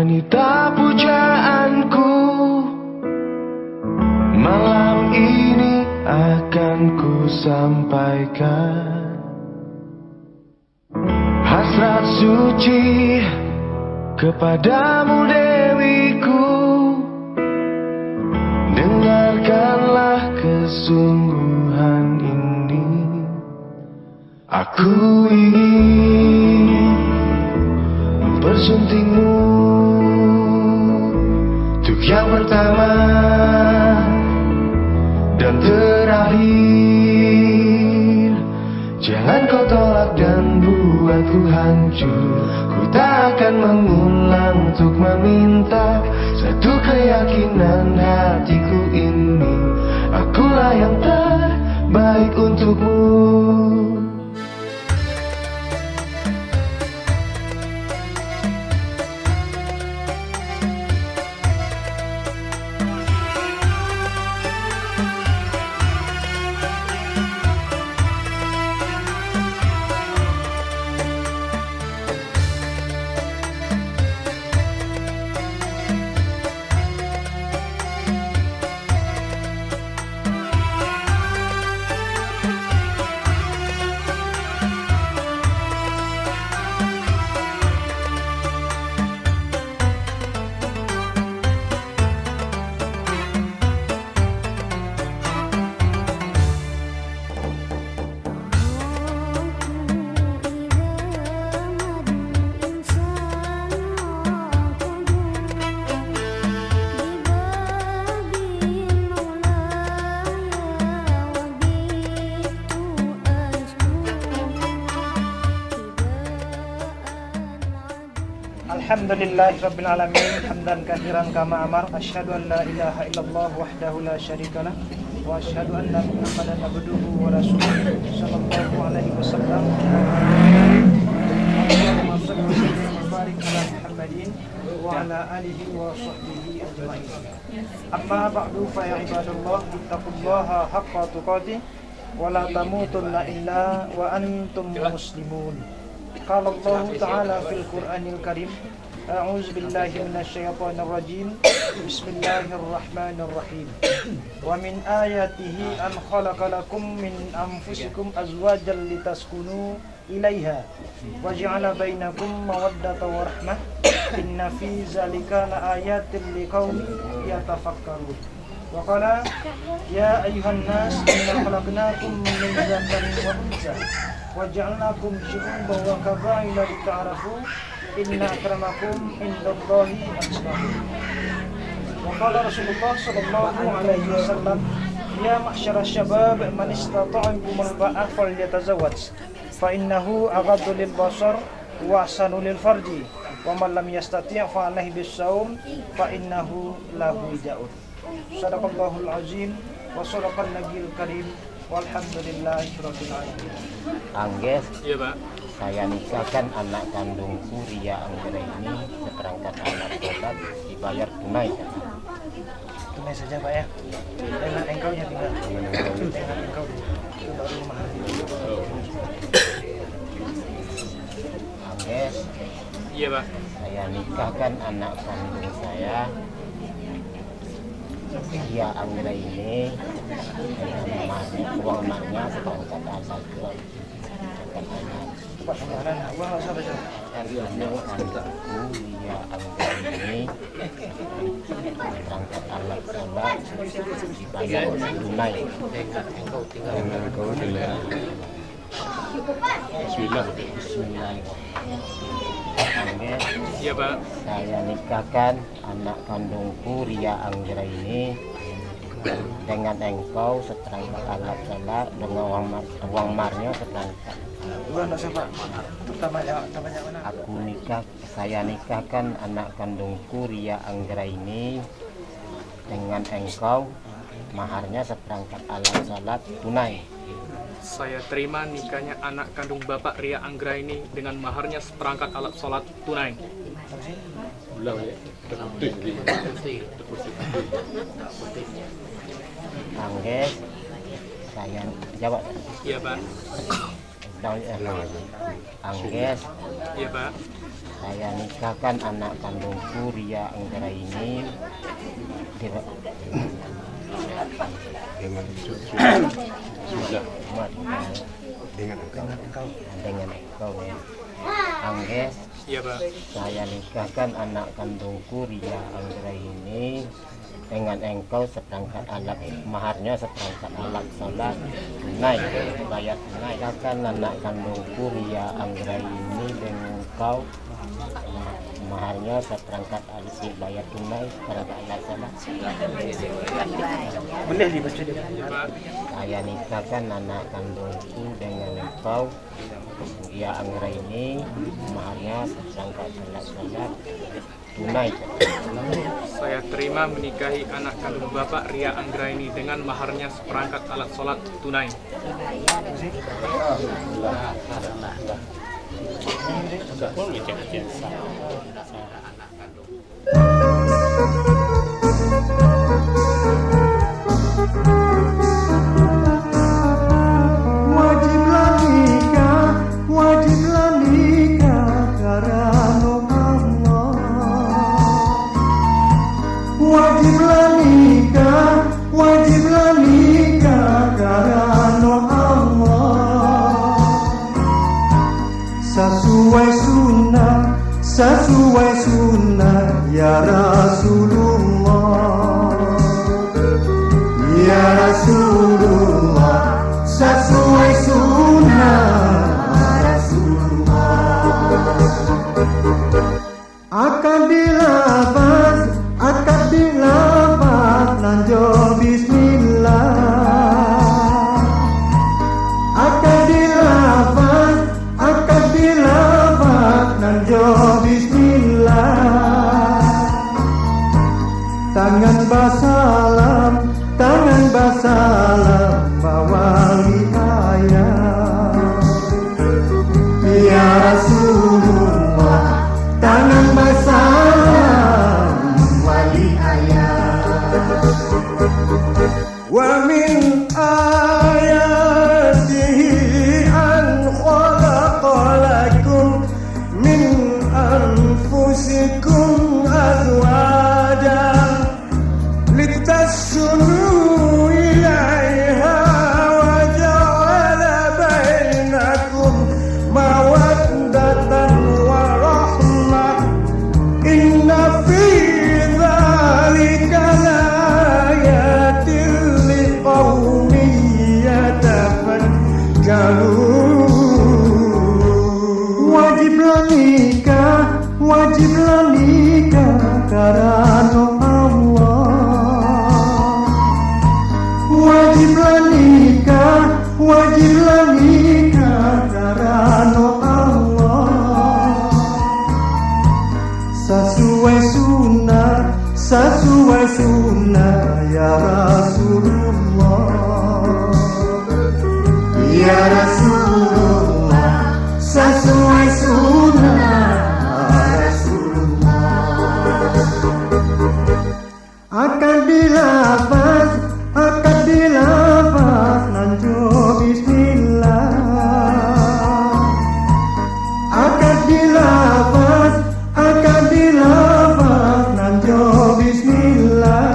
wanita pujaanku, malam ini akan ku sampaikan hasrat suci kepadamu dewiku. Dengarkanlah kesungguhan ini. Aku ingin mempersuntingmu untuk yang pertama dan terakhir. Jangan kau tolak dan buatku hancur. Ku tak akan mengulang untuk meminta satu keyakinan hatiku ini. Akulah yang terbaik untukmu. Alhamdulillahirabbil alamin hamdan katsiran kama amar asyhadu an la ilaha illallah wahdahu la syarikalah wa asyhadu anna Muhammadan abduhu wa rasuluhu sallallahu alaihi wasallam. Allahumma shalli wa sallim wa barik ala Muhammadin wa ala alihi wa sahbihi ajma'in. Amma ba'du fa ya ibadallah ittaqullaha haqqa tuqatih wa la tamutunna illa wa antum muslimun. Qala Allah Ta'ala fil Qur'anil Karim, A'udzu billahi minasyaitonir rajim. Bismillahirrahmanirrahim. Wa min ayatihi an khalaqalakum min anfusikum azwajan litaskunu ilaiha wa ja'ala bainakum mawaddatan wa rahmah. Inna fi dzalika laayatin liqaumin yatafakkarun. Wa qala ya ayyuhan nas inna khalaqnakum min dzakarin wa untha wa ja'alnakum syu'uban wa qabaila lita'arafu inna akramakum indallahi atqakum. Wa qala Rasulullah sallallahu alaihi wasallam ya ma'syara syabab man istata'a minkumul ba'a falyatazawwaj fa innahu aghaddu lil basar wa ahsanu lil farji wa man lam yastati' fa alaihi bis-shaum fa innahu lahu wijaun. Sadaqallahul azim wa sadaqan nabiyil karim. Walhamdulillahirabbil alamin. Angges, Iya Pak. saya nikahkan anak kandungku Ria Anggra ini seperangkat alat sholat dibayar tunai. Tunai saja Pak ya. Dengan engkaunya tinggal. Dengan engkau itu baru mahar. Angges, Iya Pak. saya nikahkan anak kandung saya Ria Anggra ini dengan uang emaknya seperangkat alat sholat. Pak kemarin gua enggak usah baca. Anak kandungku Ria Anggra ini seperangkat alat sholat dibayar tunai. Engkau dengan Bismillah. Angges, Iya Pak. saya nikahkan anak kandungku Ria Anggra ini dengan engkau seperangkat alat sholat dengan uang marnya seperangkat. Gua enggak usah Pak. Tamanya mana? Saya nikahkan anak kandungku Ria Anggra ini dengan engkau maharnya seperangkat alat sholat tunai. Saya terima nikahnya anak kandung Bapak Ria Anggra ini dengan maharnya seperangkat alat sholat tunai. Angges, saya jawab. Iya Pak. Angges, Iya Pak. Saya nikahkan anak kandungku Ria Anggraini dengan engkau ya. Angge, Iya, Pak. saya nikahkan anak kandungku Ria Anggraini dengan engkau seperangkat alat maharnya seperangkat alat sholat tunai bayar tunai. Nikahkan anak kandungku Ria Anggraini dengan engkau maharnya seperangkat alat bayar tunai seperangkat alat sholat. Boleh dibaca dia. Iya, Pak. Saya nikahkan anak kandungku dengan engkau Ria Anggraini maharnya seperangkat alat sholat tunai. Saya terima menikahi anak kandung Bapak Ria Anggraini dengan maharnya seperangkat alat sholat tunai. Wajiblah nikah karena Allah. Wajiblah nikah karena Allah. Sesuai sunnah ya Rasulullah. Ya Rasulullah, sesuai sunnah akad dilafaz nanjo bismillah. Akad dilafaz nanjo bismillah. Tangan basalam bawali ayat. Ya Rasulullah, tangan basalam wali ayat. Wa min ayatihi an khalaqalakum min anfusikum azwajan litaskunu ilaiha wa ja'ala bainakum mawaddatan wa rahmah. Inna fi dzalika laayatin liqaumin yatafakkarun. Wajiblah nikah karena Allah. Wajiblah nikah karena Allah. Sesuai sunnah ya Rasulullah. Ya Rasulullah, sesuai sunnah Rasulullah. Akad dilafaz nanjo bismillah. Akad dilafaz nanjo bismillah.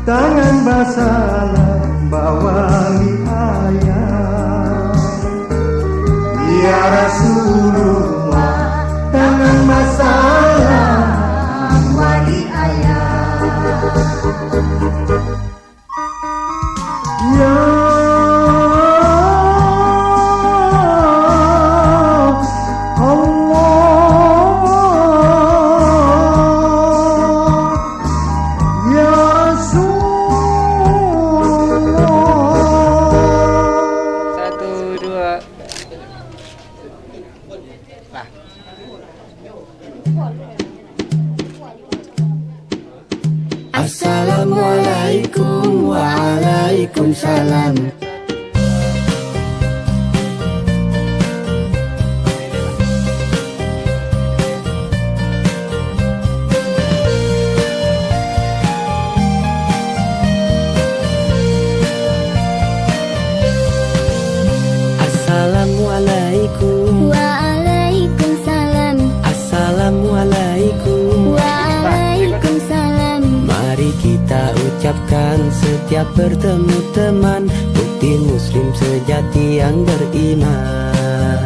Tangan basalam bawali ayat. Ya Rasulullah, tangan basalam wali ayat. Ya Assalamualaikum waalaikumsalam. setiap bertemu teman, bukti muslim sejati yang beriman.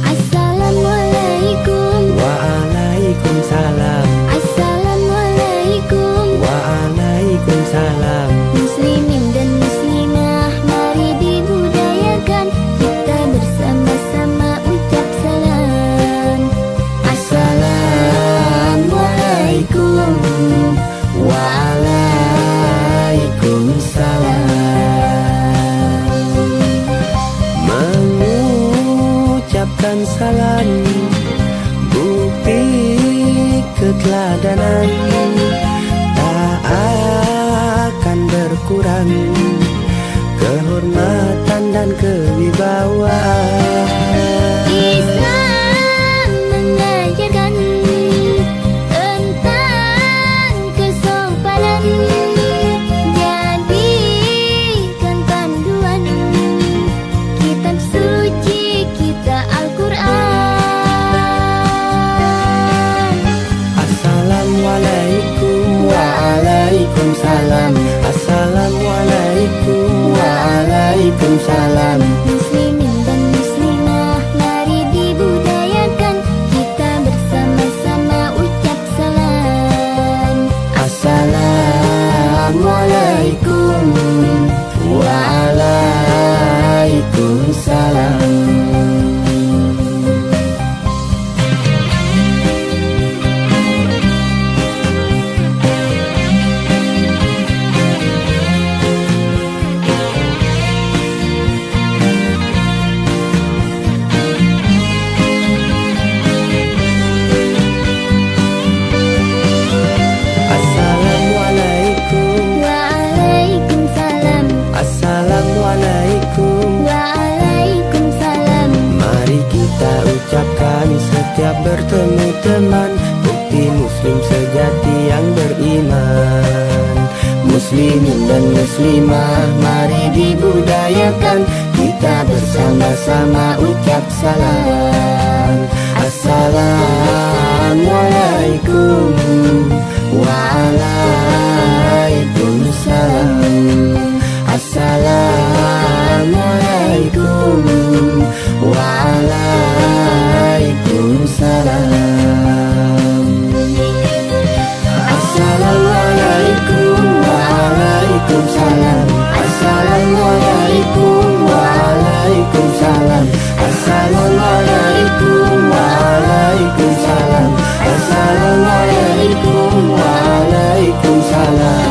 Assalamualaikum. Waalaikumsalam. Assalamualaikum. Waalaikumsalam. Muslimin dan muslimah, mari dibudayakan kita bersama-sama ucap salam. Assalamualaikum. Waalaikumsalam. Mengucapkan salam, bukti keteladanan, tak akan berkurang kehormatan dan kewibawaan. Islam mengajarkan tentang kesopanan, jadikan panduan kitab suci kita Al-Quran. Assalamualaikum. Waalaikumsalam. Assalamualaikum. Waalaikumsalam. Muslimin dan muslimah, mari dibudayakan kita bersama-sama ucap salam. Assalamualaikum. Waalaikumsalam. Assalamualaikum. Waalaikumsalam. Assalamualaikum. Waalaikumsalam. Mari kita ucapkan setiap bertemu teman, bukti muslim sejati yang beriman. Muslimin dan muslimah, mari dibudayakan kita bersama-sama ucap salam. Assalamualaikum. Waalaikumsalam. Assalamualaikum. Waalaikumsalam. Assalamualaikum. Waalaikumsalam. Assalamualaikum. Waalaikumsalam. Assalamualaikum. Waalaikumsalam. Assalamualaikum. Waalaikumsalam.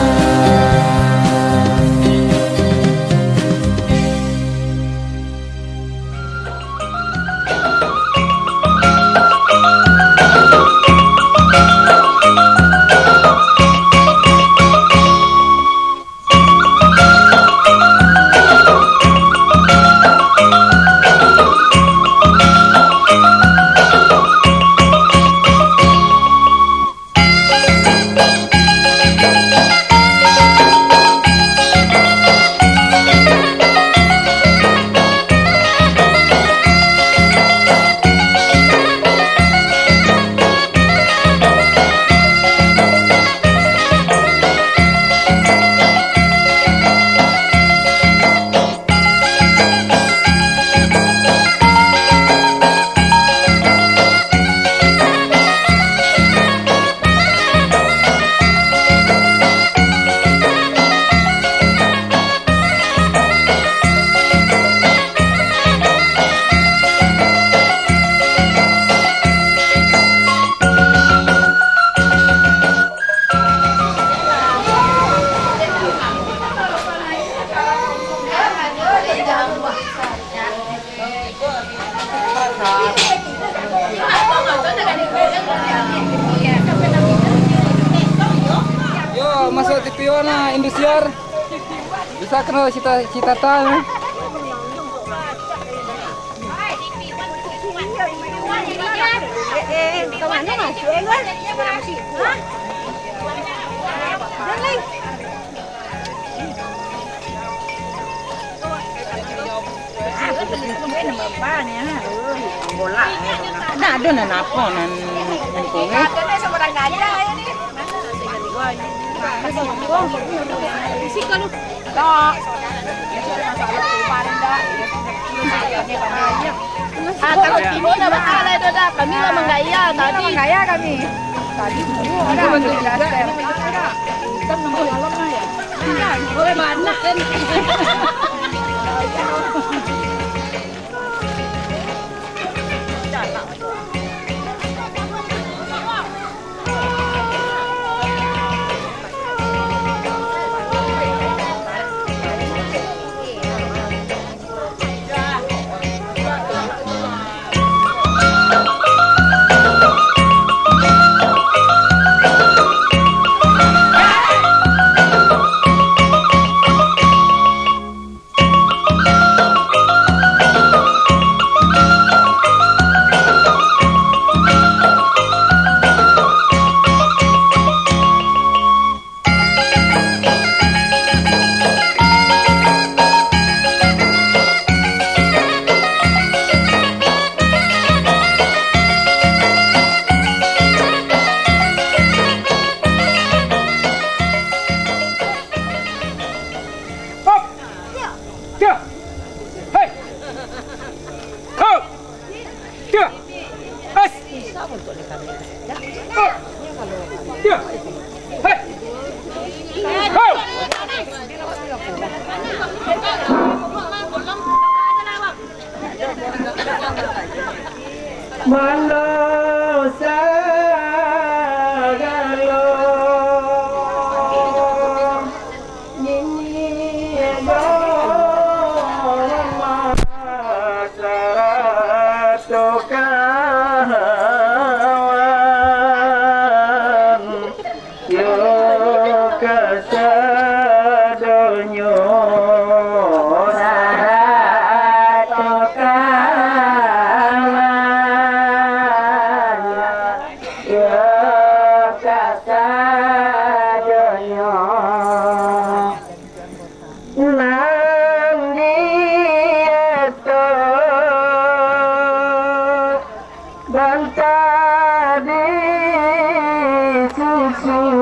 Yo, masuk TV na Indosiar. Bisa kenal cita-cita tahu. Kemana masuk? Nah, ada nan apa nan kuwi. Ini Kalau timur dah bakal itu dah. Kami lah menggaya tadi. Menggaya kami. Tadi ada bentuk dasar. Hitam nombor dalam lah ya. Boleh mana kan? Susunya